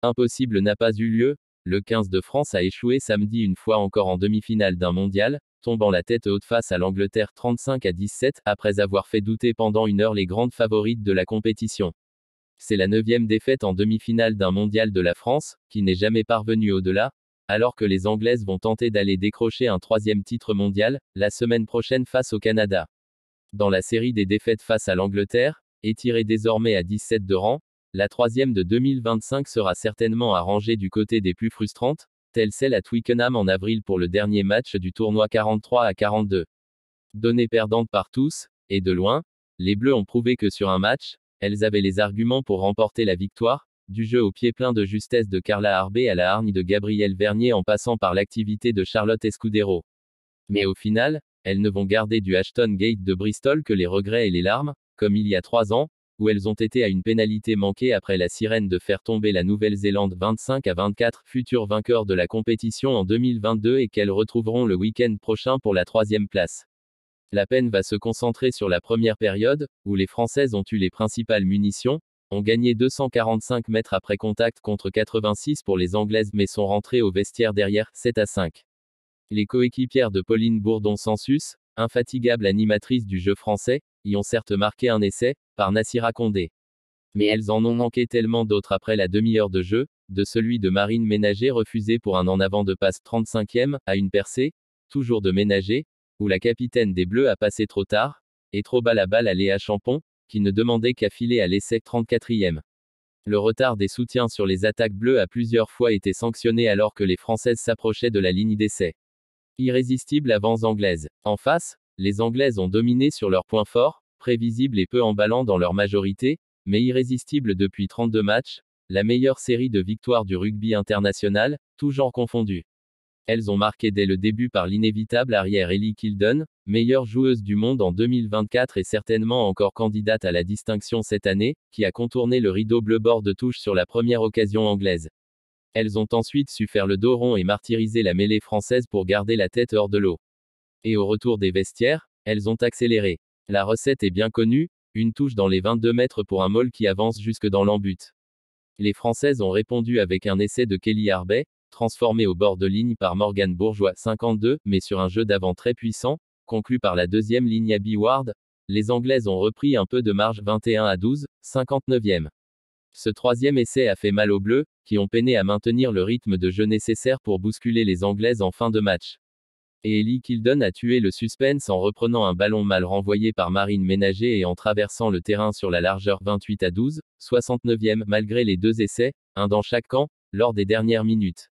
Impossible n'a pas eu lieu, le 15 de France a échoué samedi une fois encore en demi-finale d'un mondial, tombant la tête haute face à l'Angleterre 35-17, après avoir fait douter pendant une heure les grandes favorites de la compétition. C'est la 9e défaite en demi-finale d'un mondial de la France, qui n'est jamais parvenue au-delà, alors que les Anglaises vont tenter d'aller décrocher un 3e titre mondial, la semaine prochaine face au Canada. Dans la série des défaites face à l'Angleterre, étirée désormais à 17 de rang, la 3e de 2025 sera certainement à ranger du côté des plus frustrantes, telle celle à Twickenham en avril pour le dernier match du tournoi 43-42. Donnée perdante par tous, et de loin, les Bleus ont prouvé que sur un match, elles avaient les arguments pour remporter la victoire, du jeu au pied plein de justesse de Carla Harbé à la hargne de Gabrielle Vernier en passant par l'activité de Charlotte Escudero. Mais au final, elles ne vont garder du Ashton Gate de Bristol que les regrets et les larmes, comme il y a 3 ans, où elles ont été à une pénalité manquée après la sirène de faire tomber la Nouvelle-Zélande 25-24, futur vainqueur de la compétition en 2022 et qu'elles retrouveront le week-end prochain pour la 3e place. La peine va se concentrer sur la première période, où les Françaises ont eu les principales munitions, ont gagné 245 mètres après contact contre 86 pour les Anglaises mais sont rentrées au vestiaire derrière, 7-5. Les coéquipières de Pauline Bourdon-Sansus, infatigable animatrice du jeu français, y ont certes marqué un essai, par Nassira Condé. Mais elles en ont manqué tellement d'autres après la demi-heure de jeu, de celui de Marine Ménager refusé pour un en avant de passe 35e, à une percée, toujours de Ménager, où la capitaine des Bleus a passé trop tard, et trop bas la balle à Léa Champon, qui ne demandait qu'à filer à l'essai 34e. Le retard des soutiens sur les attaques bleues a plusieurs fois été sanctionné alors que les Françaises s'approchaient de la ligne d'essai. Irrésistible avance anglaise. En face, les Anglaises ont dominé sur leurs points forts, prévisibles et peu emballants dans leur majorité, mais irrésistibles depuis 32 matchs, la meilleure série de victoires du rugby international, tous genres confondus. Elles ont marqué dès le début par l'inévitable arrière Ellie Kildon, meilleure joueuse du monde en 2024 et certainement encore candidate à la distinction cette année, qui a contourné le rideau bleu bord de touche sur la première occasion anglaise. Elles ont ensuite su faire le dos rond et martyriser la mêlée française pour garder la tête hors de l'eau. Et au retour des vestiaires, elles ont accéléré. La recette est bien connue, une touche dans les 22 mètres pour un maul qui avance jusque dans l'en-but. Les Françaises ont répondu avec un essai de Kelly Harbet, transformé au bord de ligne par Morgane Bourgeois 52, mais sur un jeu d'avant très puissant, conclu par la deuxième ligne Abby Ward, les Anglaises ont repris un peu de marge 21-12, 59e. Ce 3e essai a fait mal aux Bleus, qui ont peiné à maintenir le rythme de jeu nécessaire pour bousculer les Anglaises en fin de match. Et Ellie Kildon a tué le suspense en reprenant un ballon mal renvoyé par Marine Ménager et en traversant le terrain sur la largeur 28-12, 69e, malgré les 2 essais, un dans chaque camp, lors des dernières minutes.